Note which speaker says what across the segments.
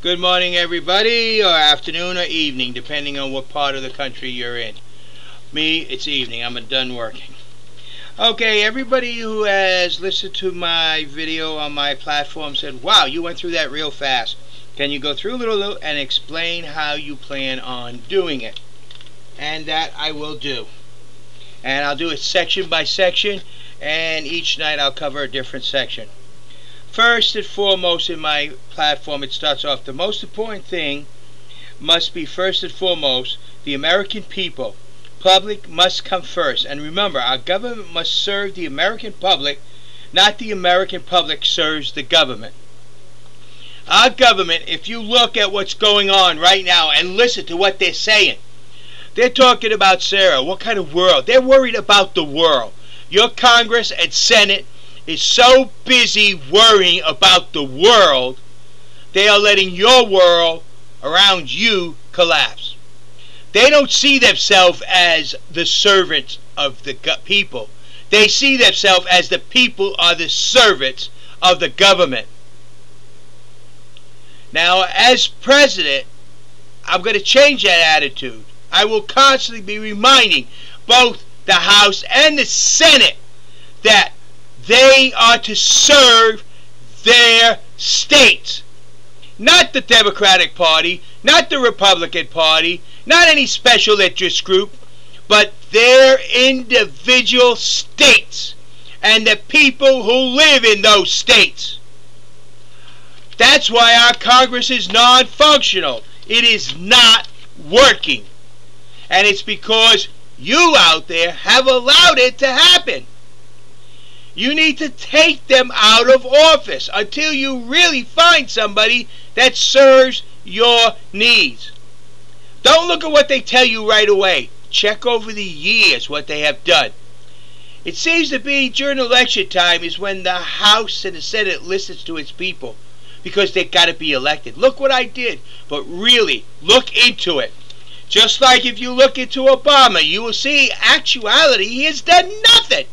Speaker 1: Good morning, everybody, or afternoon or evening, depending on what part of the country you're in. Me, it's evening. I'm done working. Okay, everybody who has listened to my video on my platform said, wow, you went through that real fast. Can you go through a little and explain how you plan on doing it? And that I will do. And I'll do it section by section, and each night I'll cover a different section. First and foremost in my platform, it starts off, the most important thing must be first and foremost the American people. Public must come first. And remember, our government must serve the American public, not the American public serves the government. Our government, if you look at what's going on right now and listen to what they're saying, they're talking about, Sarah, what kind of world? They're worried about the world. Your Congress and Senate is so busy worrying about the world, they are letting your world around you collapse. They don't see themselves as the servants of the people. They see themselves as the people are the servants of the government. Now, as president, I'm going to change that attitude. I will constantly be reminding both the House and the Senate that they are to serve their states. Not the Democratic Party, not the Republican Party, not any special interest group, but their individual states and the people who live in those states. That's why our Congress is non-functional. It is not working. And it's because you out there have allowed it to happen. You need to take them out of office until you really find somebody that serves your needs. Don't look at what they tell you right away. Check over the years what they have done. It seems to be during election time is when the House and the Senate listens to its people because they've got to be elected. Look what I did. But really, look into it. Just like if you look into Obama, you will see actuality, he has done nothing.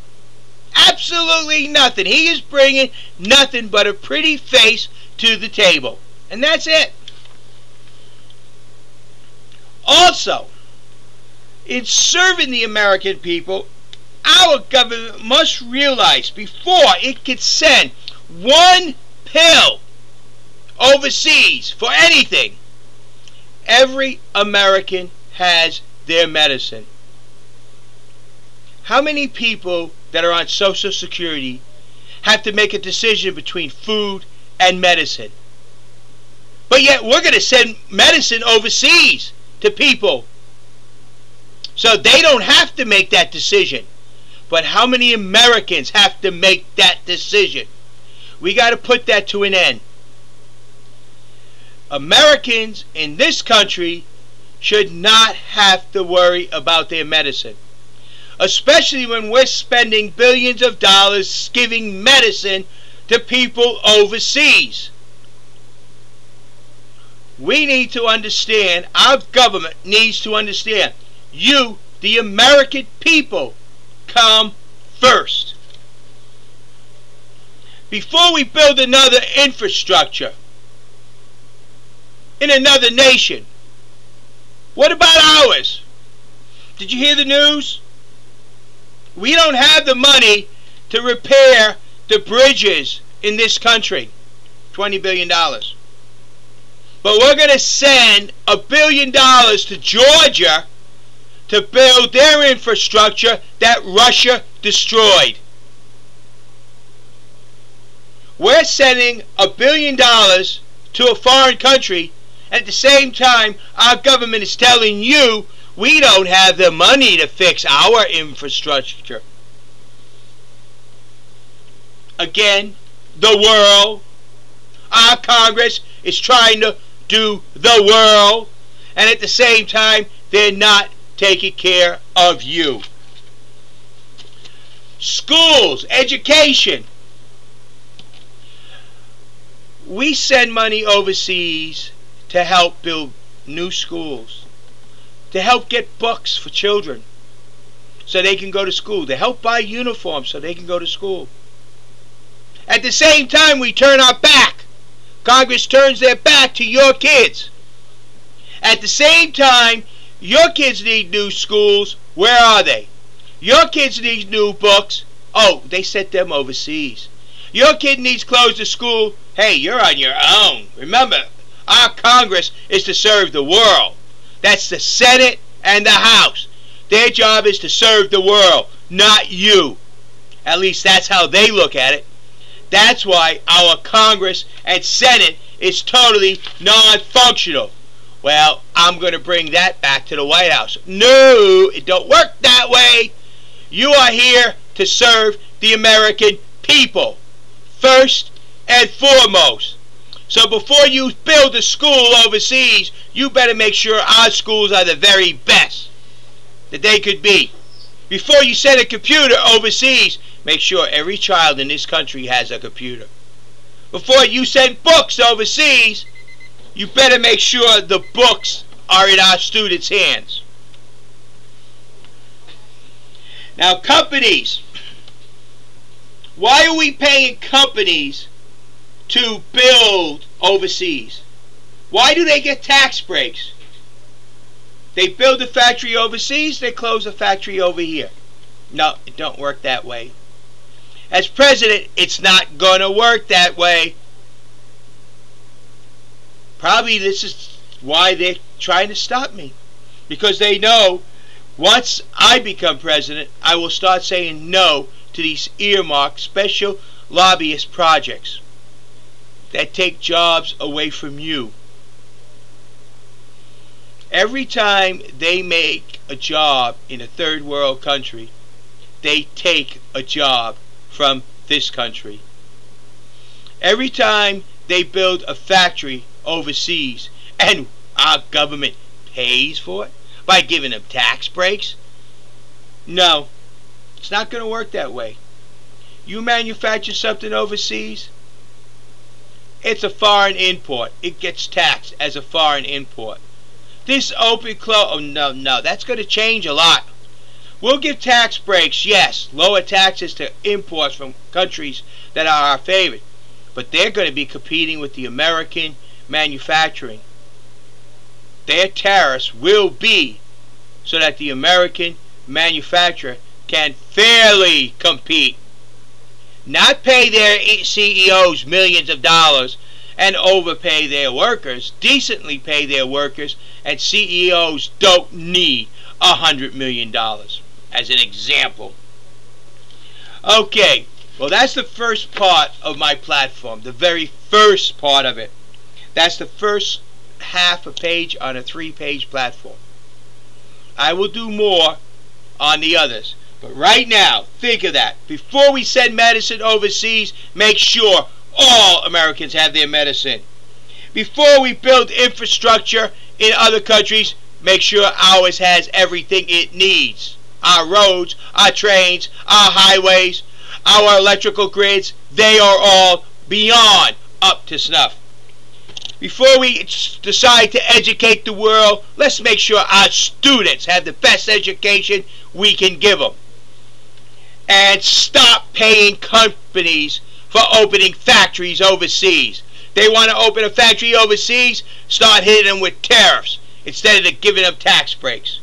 Speaker 1: Absolutely nothing. He is bringing nothing but a pretty face to the table. And that's it. Also, in serving the American people, our government must realize before it can send one pill overseas for anything, every American has their medicine. How many people that are on Social Security have to make a decision between food and medicine? But yet we're going to send medicine overseas to people so they don't have to make that decision. But how many Americans have to make that decision? We got to put that to an end. Americans in this country should not have to worry about their medicine. Especially when we're spending billions of dollars giving medicine to people overseas. We need to understand, our government needs to understand, you, the American people, come first. Before we build another infrastructure in another nation, what about ours? Did you hear the news? We don't have the money to repair the bridges in this country. $20 billion. But we're going to send $1 billion to Georgia to build their infrastructure that Russia destroyed. We're sending $1 billion to a foreign country. At the same time, our government is telling you we don't have the money to fix our infrastructure. Again, the world, our Congress is trying to do the world, and at the same time, they're not taking care of you. Schools, education. We send money overseas to help build new schools, to help get books for children so they can go to school, to help buy uniforms so they can go to school. At the same time, we turn our back Congress turns their back to your kids. At the same time, your kids need new schools. Where are they? Your kids need new books. Oh, they sent them overseas. Your kid needs clothes to school. Hey, you're on your own. Remember, our Congress is to serve the world. That's the Senate and the House. Their job is to serve the world, not you. At least that's how they look at it. That's why our Congress and Senate is totally non-functional. Well, I'm going to bring that back to the White House. No, it don't work that way. You are here to serve the American people, first and foremost. So before you build a school overseas, you better make sure our schools are the very best that they could be. Before you send a computer overseas, make sure every child in this country has a computer. Before you send books overseas, you better make sure the books are in our students' hands. Now, companies. Why are we paying companies to build overseas? Why do they get tax breaks? They build a factory overseas, they close a factory over here. No, it don't work that way. As president, it's not going to work that way. Probably this is why they're trying to stop me. Because they know once I become president, I will start saying no to these earmarked special lobbyist projects that take jobs away from you. Every time they make a job in a third world country, they take a job from this country. Every time they build a factory overseas, and our government pays for it by giving them tax breaks, no, it's not going to work that way. You manufacture something overseas, it's a foreign import. It gets taxed as a foreign import. This open close, oh no, that's going to change a lot. We'll give tax breaks, yes, lower taxes to imports from countries that are our favorite, but they're going to be competing with the American manufacturing. Their tariffs will be so that the American manufacturer can fairly compete. Not pay their CEOs millions of dollars and overpay their workers, decently pay their workers, and CEOs don't need $100 million, as an example. Okay, well that's the first part of my platform, the very first part of it. That's the first half a page on a 3-page platform. I will do more on the others. But right now, think of that. Before we send medicine overseas, make sure all Americans have their medicine. Before we build infrastructure in other countries, make sure ours has everything it needs. Our roads, our trains, our highways, our electrical grids, they are all beyond up to snuff. Before we decide to educate the world, let's make sure our students have the best education we can give them. And stop paying companies for opening factories overseas. They want to open a factory overseas, start hitting them with tariffs instead of giving them tax breaks.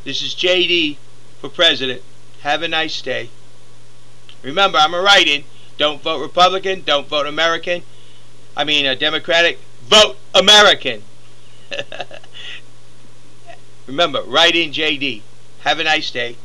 Speaker 1: This is JD for President. Have a nice day. Remember, I'm a write-in. Don't vote Republican. Don't vote American. I mean Democratic. Vote American. Remember, write in JD. Have a nice day.